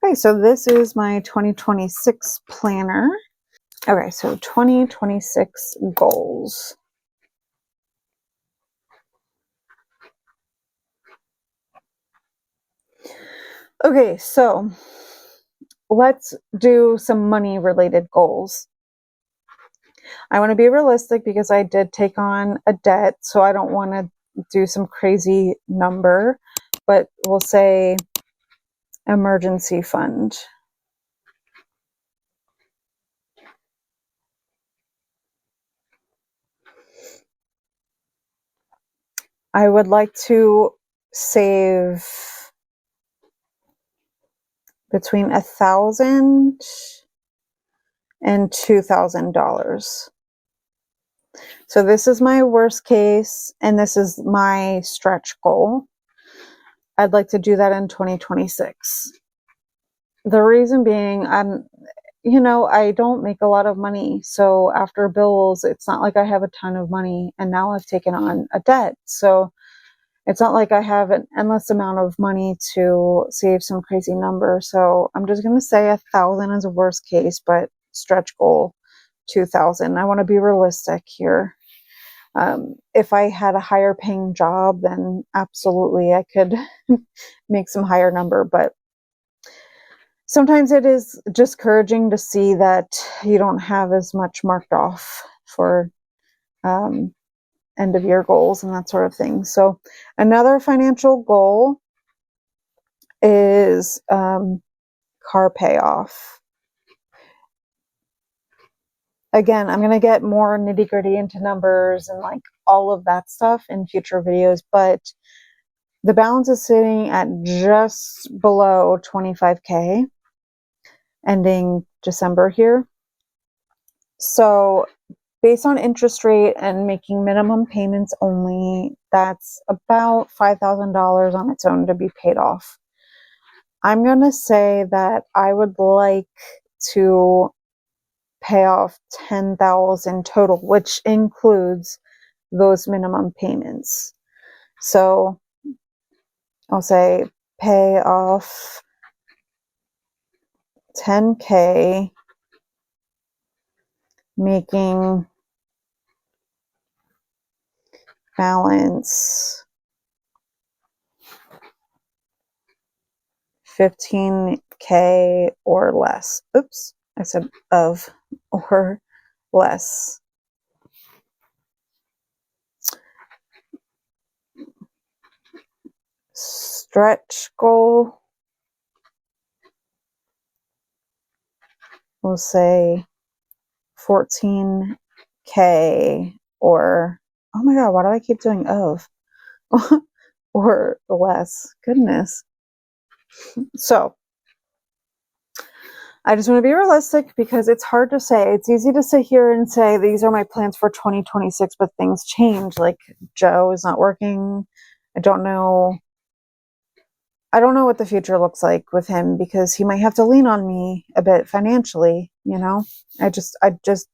Okay, so this is my 2026 planner. Okay, so 2026 goals. Okay, so let's do some money related goals. I want to be realistic because I did take on a debt, so I don't want to do some crazy number, but we'll say emergency fund. I would like to save between $1,000 and $2,000. So this is my worst case, and this is my stretch goal. I'd like to do that in 2026. The reason being, I don't make a lot of money. So after bills, it's not like I have a ton of money, and now I've taken on a debt. So it's not like I have an endless amount of money to save some crazy number. So I'm just going to say 1,000 is a worst case, but stretch goal 2,000. I want to be realistic here. If I had a higher paying job, then absolutely I could make some higher number. But sometimes it is discouraging to see that you don't have as much marked off for end of year goals and that sort of thing. So another financial goal is car payoff. Again, I'm going to get more nitty gritty into numbers and like all of that stuff in future videos, but the balance is sitting at just below 25K ending December here. So based on interest rate and making minimum payments only, that's about $5,000 on its own to be paid off. I'm going to say that I would like to pay off $10,000 total, which includes those minimum payments. So I'll say pay off $10K, making balance $15K or less. Oops, I said of or less. Stretch goal, we'll say 14K or, oh my God, why do I keep doing of? Or less. Goodness. So I just want to be realistic because it's hard to say. It's easy to sit here and say, these are my plans for 2026, but things change. Like Joe is not working. I don't know what the future looks like with him because he might have to lean on me a bit financially, I just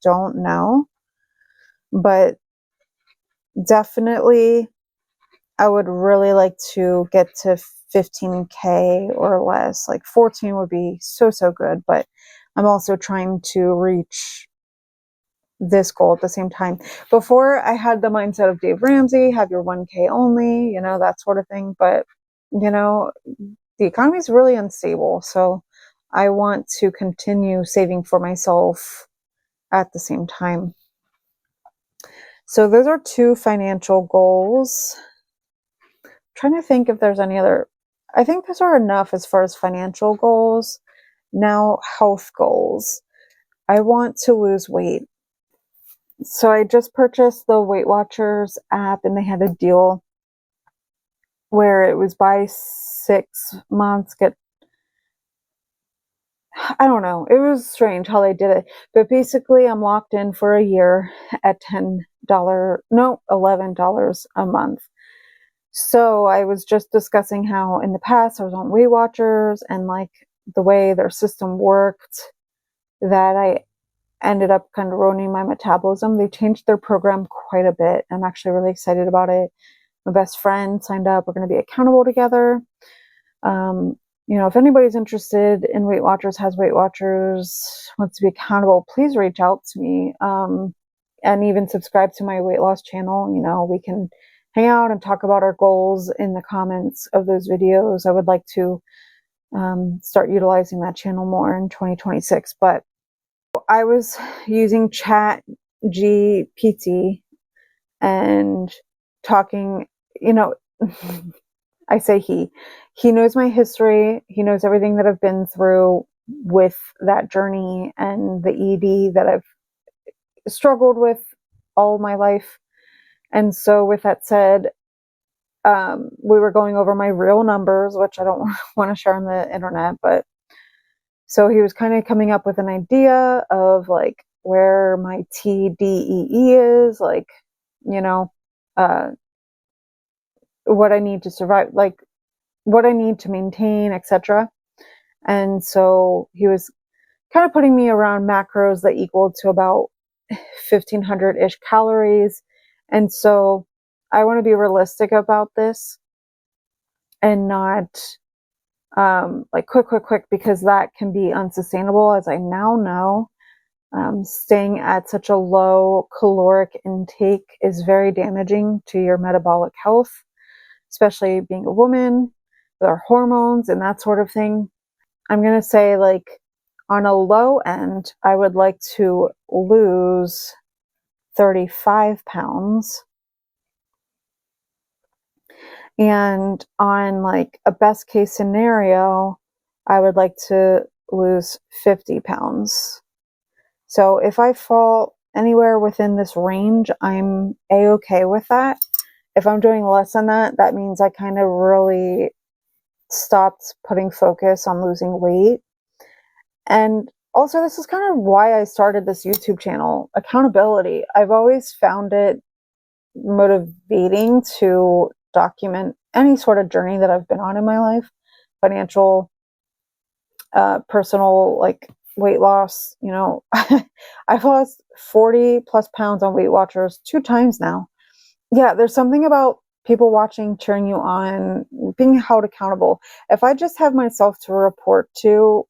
don't know. But definitely I would really like to get to 15K or less. Like 14 would be so good, but I'm also trying to reach this goal at the same time. Before I had the mindset of Dave Ramsey, have your 1K only, that sort of thing. But, the economy is really unstable. So I want to continue saving for myself at the same time. So those are two financial goals. I'm trying to think if there's any other. I think those are enough as far as financial goals. Now, health goals. I want to lose weight. So I just purchased the Weight Watchers app and they had a deal where it was buy 6 months, I don't know. It was strange how they did it. But basically I'm locked in for a year at $11 a month. So I was just discussing how in the past I was on Weight Watchers and like the way their system worked, that I ended up kind of ruining my metabolism. They changed their program quite a bit. I'm actually really excited about it. My best friend signed up. We're going to be accountable together. you know, if anybody's interested in Weight Watchers, has Weight Watchers, wants to be accountable, please reach out to me. And even subscribe to my weight loss channel. You know, we can hang out and talk about our goals in the comments of those videos. I would like to start utilizing that channel more in 2026. But I was using Chat GPT and talking, you know, I say he knows my history. He knows everything that I've been through with that journey and the ED that I've struggled with all my life. And so with that said, we were going over my real numbers, which I don't want to share on the internet, but so he was kind of coming up with an idea of like where my TDEE is, like, you know, uh, what I need to survive, like what I need to maintain, etc. And so he was kind of putting me around macros that equal to about 1500-ish calories. And so I want to be realistic about this and not like quick, because that can be unsustainable, as I now know. Staying at such a low caloric intake is very damaging to your metabolic health, especially being a woman with our hormones and that sort of thing. I'm going to say, like, on a low end, I would like to lose 35 pounds. And on like a best case scenario, I would like to lose 50 pounds. So if I fall anywhere within this range, I'm a-okay with that. If I'm doing less than that, that means I kind of really stopped putting focus on losing weight. And also, this is kind of why I started this YouTube channel, accountability. I've always found it motivating to document any sort of journey that I've been on in my life, financial, personal, like weight loss. You know, I've lost 40 plus pounds on Weight Watchers 2 times now. Yeah, there's something about people watching, cheering you on, being held accountable. If I just have myself to report to,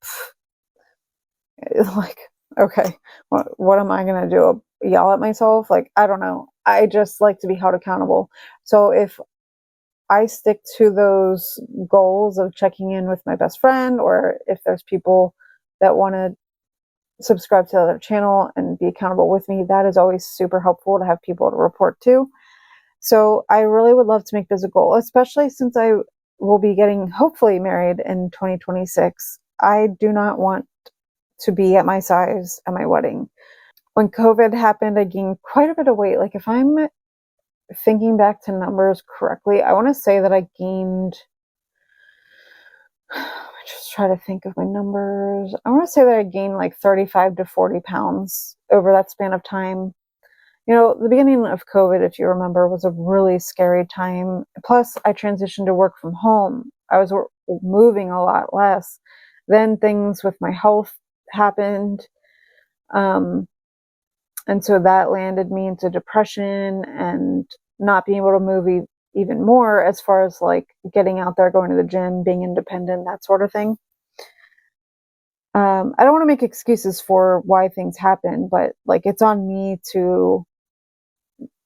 like, okay, what am I going to do? Yell at myself? Like, I don't know. I just like to be held accountable. So if I stick to those goals of checking in with my best friend, or if there's people that want to subscribe to the other channel and be accountable with me, that is always super helpful to have people to report to. So I really would love to make this a goal, especially since I will be getting hopefully married in 2026. I do not want to be at my size at my wedding. When COVID happened, I gained quite a bit of weight. Like, if I'm thinking back to numbers correctly, I want to say that I gained, I just try to think of my numbers. I want to say that I gained like 35 to 40 pounds over that span of time. You know, the beginning of COVID, if you remember, was a really scary time. Plus, I transitioned to work from home. I was moving a lot less. Then things with my health happened. And so that landed me into depression and not being able to move even more, as far as like getting out there, going to the gym, being independent, that sort of thing. I don't want to make excuses for why things happen, but like, it's on me to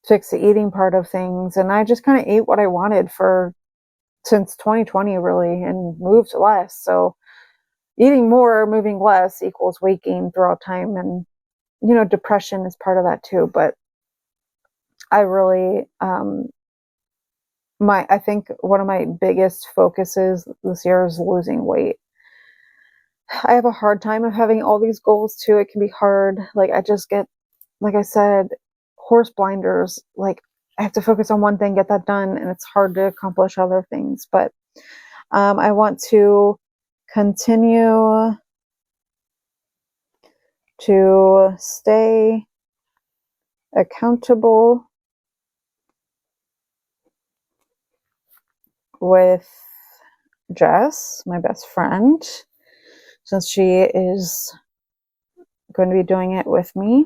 fix the eating part of things. And I just kind of ate what I wanted since 2020, really, and moved less. So eating more, moving less equals weight gain throughout time. And, you know, depression is part of that too. But I really, I think one of my biggest focuses this year is losing weight. I have a hard time of having all these goals too. It can be hard. Like, I just get, like I said, horse blinders. Like, I have to focus on one thing, get that done, and it's hard to accomplish other things. But I want to continue to stay accountable with Jess, my best friend, since she is going to be doing it with me.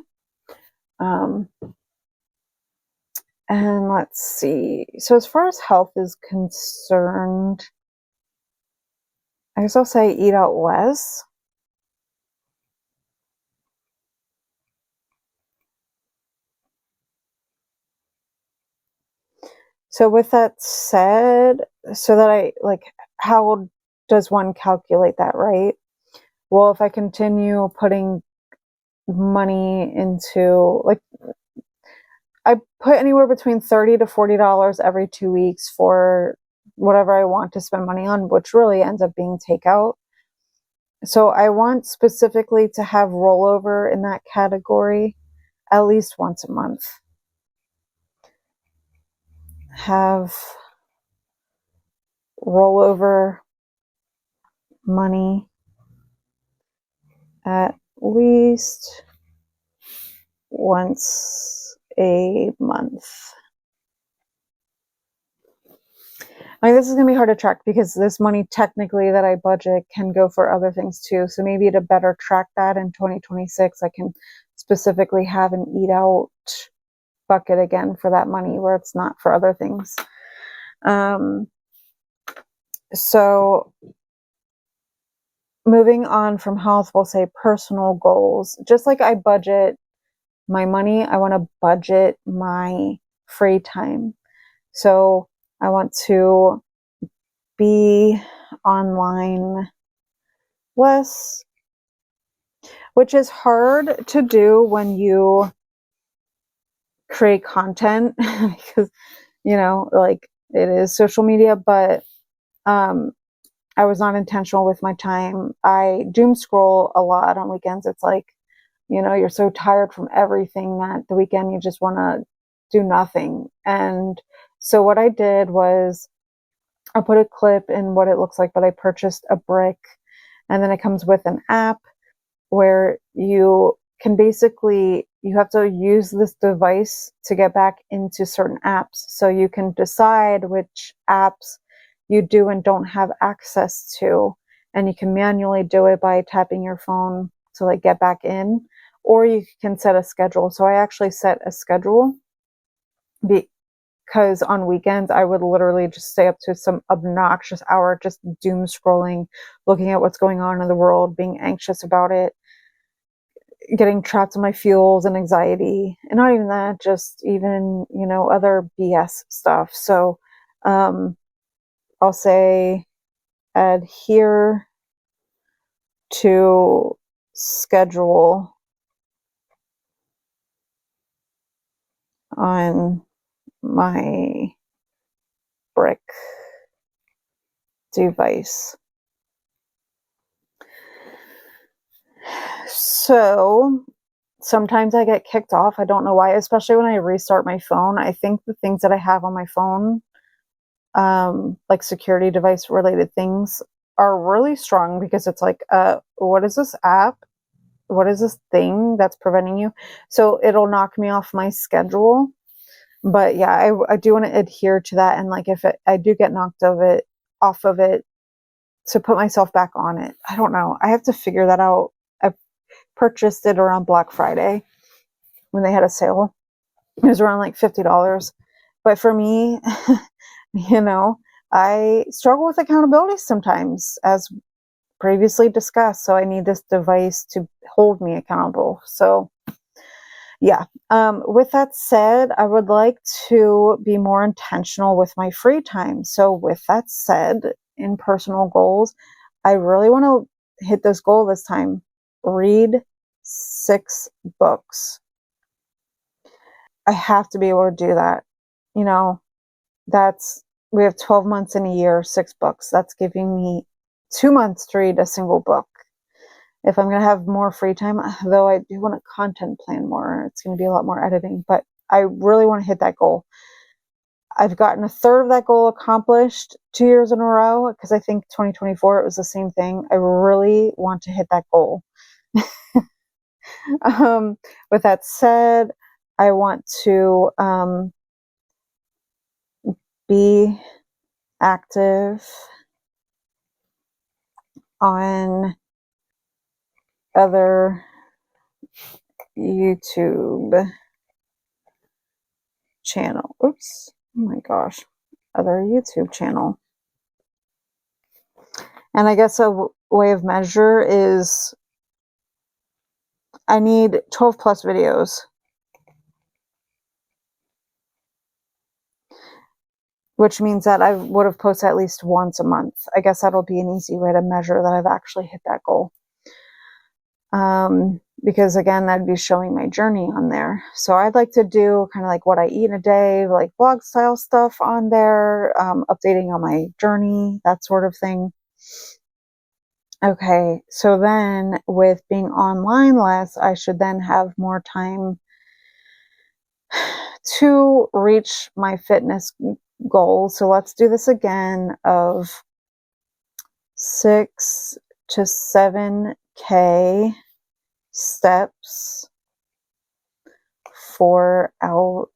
And let's see. So as far as health is concerned, I guess I'll say eat out less. So with that said, so that I like, how does one calculate that, right? Well, if I continue putting money into, like, I put anywhere between $30 to $40 every 2 weeks for whatever I want to spend money on, which really ends up being takeout. So I want specifically to have rollover in that category at least once a month. Have rollover money at least once a month. I mean, this is going to be hard to track because this money technically that I budget can go for other things too. So maybe to better track that in 2026, I can specifically have an eat out bucket again for that money where it's not for other things. So moving on from health, we'll say personal goals. Just like I budget my money, I want to budget my free time. So I want to be online less, which is hard to do when you create content because, you know, like it is social media, but I was not intentional with my time. I doom scroll a lot on weekends. It's like, you know, you're so tired from everything that the weekend you just want to do nothing. And so what I did was I put a clip in what it looks like, but I purchased a brick, and then it comes with an app where you can basically, you have to use this device to get back into certain apps. So you can decide which apps you do and don't have access to, and you can manually do it by tapping your phone to like get back in, or you can set a schedule. So I actually set a schedule because on weekends I would literally just stay up to some obnoxious hour just doom scrolling, looking at what's going on in the world, being anxious about it, getting trapped in my feels and anxiety, and not even that, just even, you know, other BS stuff. So I'll say adhere to schedule on my brick device. So sometimes I get kicked off. I don't know why, especially when I restart my phone. I think the things that I have on my phone, like security device related things, are really strong because it's like, what is this app? What is this thing that's preventing you? So it'll knock me off my schedule. But yeah, I do want to adhere to that. And like, if I do get knocked off of it, to put myself back on it. I don't know. I have to figure that out. I purchased it around Black Friday when they had a sale. It was around like $50. But for me, you know, I struggle with accountability sometimes, as previously discussed. So I need this device to hold me accountable. So yeah. With that said, I would like to be more intentional with my free time. So with that said, in personal goals, I really want to hit this goal this time. Read 6 books. I have to be able to do that. You know, we have 12 months in a year, 6 books. That's giving me 2 months to read a single book. If I'm going to have more free time, though I do want to content plan more, it's going to be a lot more editing, but I really want to hit that goal. I've gotten a third of that goal accomplished 2 years in a row because I think 2024, it was the same thing. I really want to hit that goal. With that said, I want to be active on other YouTube channel. Oops. Oh my gosh. Other YouTube channel. And I guess a way of measure is I need 12 plus videos, which means that I would have posted at least once a month. I guess that'll be an easy way to measure that I've actually hit that goal. Because again, that'd be showing my journey on there. So I'd like to do kind of like what I eat in a day, like vlog style stuff on there, updating on my journey, that sort of thing. Okay, so then with being online less, I should then have more time to reach my fitness goal. So let's do this again of 6 to 7K steps for out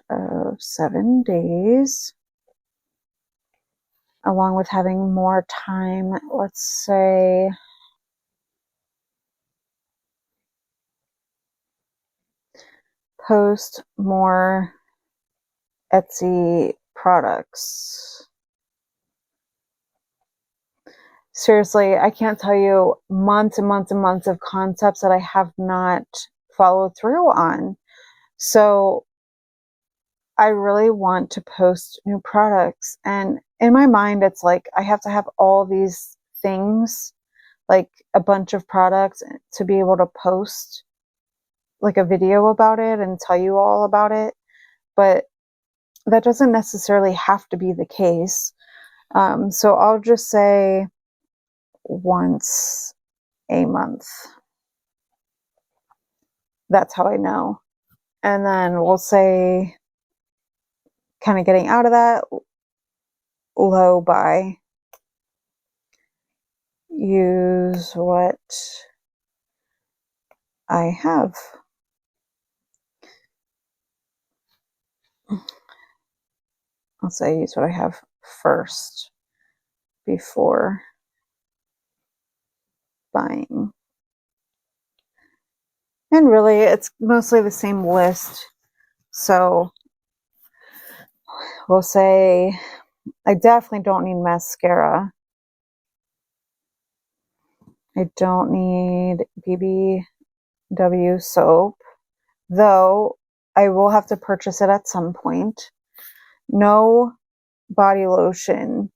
of 7 days, along with having more time, let's say post more Etsy products. Seriously, I can't tell you months and months and months of concepts that I have not followed through on. So I really want to post new products. And in my mind, it's like I have to have all these things, like a bunch of products, to be able to post like a video about it and tell you all about it. But that doesn't necessarily have to be the case. So I'll just say once a month. That's how I know. And then we'll say, kind of getting out of that, low buy. Use what I have. I'll say use what I have first before buying. And really, it's mostly the same list. So we'll say I definitely don't need mascara. I don't need BBW soap, though I will have to purchase it at some point. No body lotion.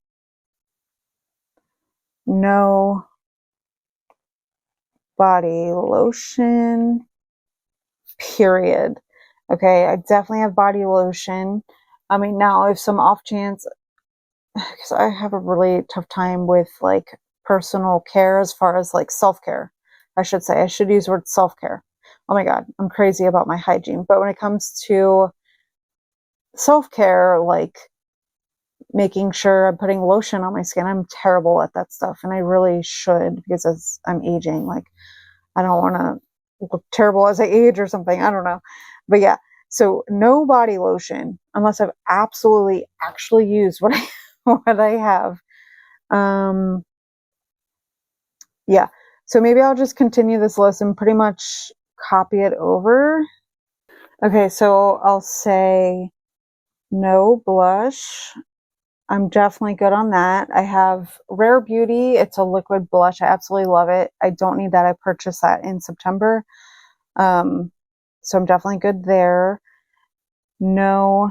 No body lotion, period. Okay, I definitely have body lotion. I mean, now if some off chance, because I have a really tough time with like personal care as far as like self-care, I should say. I should use the word self-care. Oh my God, I'm crazy about my hygiene. But when it comes to self-care, like making sure I'm putting lotion on my skin, I'm terrible at that stuff. And I really should, because as I'm aging, like I don't want to look terrible as I age or something. I don't know. But yeah, so no body lotion unless I've absolutely actually used what I have. Yeah. So maybe I'll just continue this list and pretty much copy it over. Okay, so I'll say no blush. I'm definitely good on that. I have Rare Beauty. It's a liquid blush. I absolutely love it. I don't need that. I purchased that in September. So I'm definitely good there. No.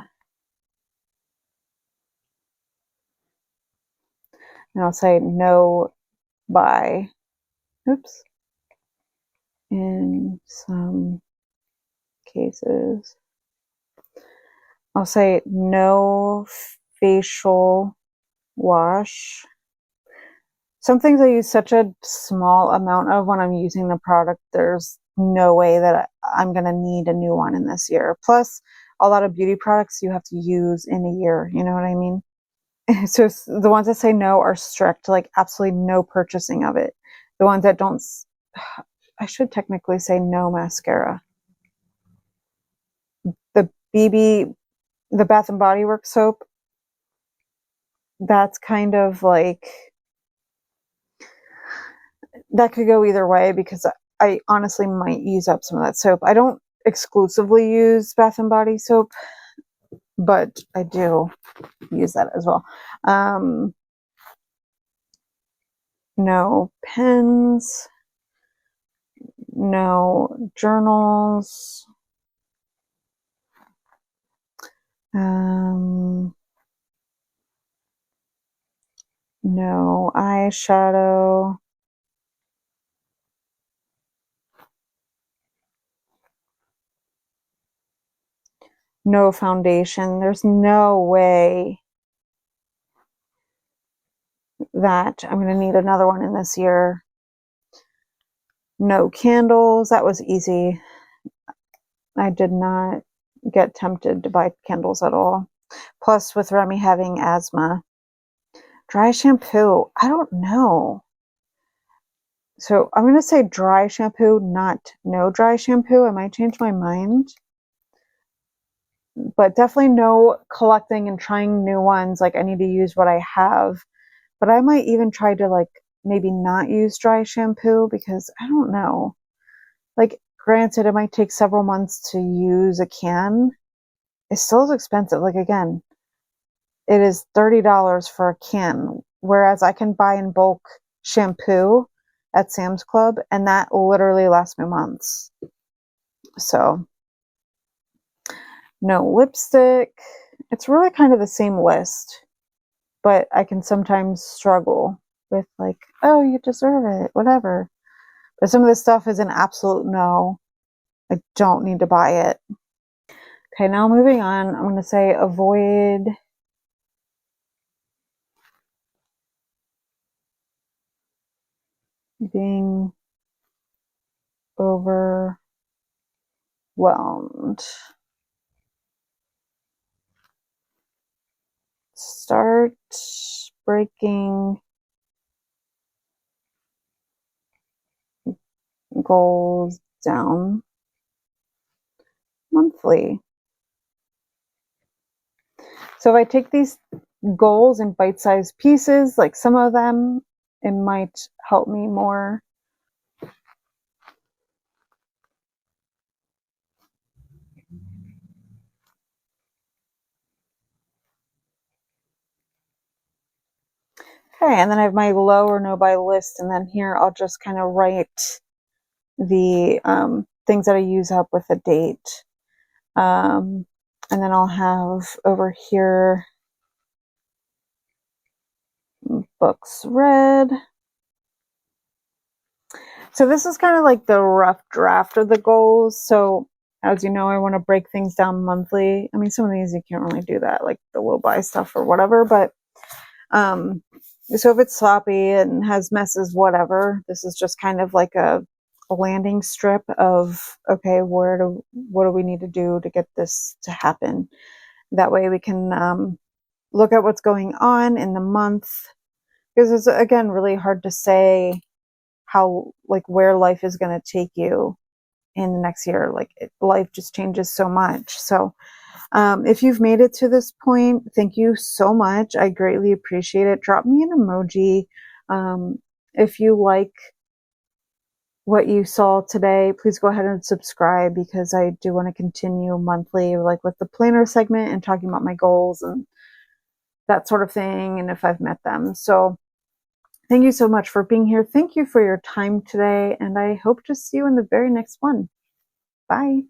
And I'll say no buy. Oops. In some cases. I'll say no facial wash. Some things I use such a small amount of when I'm using the product, there's no way that I'm going to need a new one in this year. Plus, a lot of beauty products you have to use in a year. You know what I mean? So the ones that say no are strict, like absolutely no purchasing of it. The ones that don't, I should technically say no mascara. The the Bath and Body Works soap, that's kind of like, that could go either way because I honestly might use up some of that soap. I don't exclusively use Bath and Body soap, but I do use that as well. No pens, no journals, no eyeshadow, no foundation. There's no way that I'm going to need another one in this year. No candles. That was easy. I did not get tempted to buy candles at all. Plus, with Remy having asthma. Dry shampoo. I don't know. So I'm going to say dry shampoo, not no dry shampoo. I might change my mind. But definitely no collecting and trying new ones. Like, I need to use what I have. But I might even try to, like, maybe not use dry shampoo because I don't know. Like, granted, it might take several months to use a can. It still is expensive. Like, again, it is $30 for a can, whereas I can buy in bulk shampoo at Sam's Club, and that literally lasts me months. So, no lipstick. It's really kind of the same list, but I can sometimes struggle with, like, oh, you deserve it, whatever. But some of this stuff is an absolute no. I don't need to buy it. Okay, now moving on, I'm going to say avoid being overwhelmed. Start breaking goals down monthly. So if I take these goals in bite-sized pieces, like some of them, it might help me more. Okay, and then I have my low or no buy list, and then here I'll just kind of write the things that I use up with a date. And then I'll have over here books read. So this is kind of like the rough draft of the goals. So as you know, I want to break things down monthly. I mean, some of these you can't really do that, like the low buy stuff or whatever, but so if it's sloppy and has messes, whatever, this is just kind of like a landing strip of, okay, what do we need to do to get this to happen? That way we can look at what's going on in the month, because it's, again, really hard to say how, like, where life is going to take you in the next year. Like, life just changes so much. So if you've made it to this point, thank you so much. I greatly appreciate it. Drop me an emoji. If you like what you saw today, please go ahead and subscribe, because I do want to continue monthly, like with the planner segment and talking about my goals and that sort of thing, and if I've met them. So thank you so much for being here. Thank you for your time today, and I hope to see you in the very next one. Bye.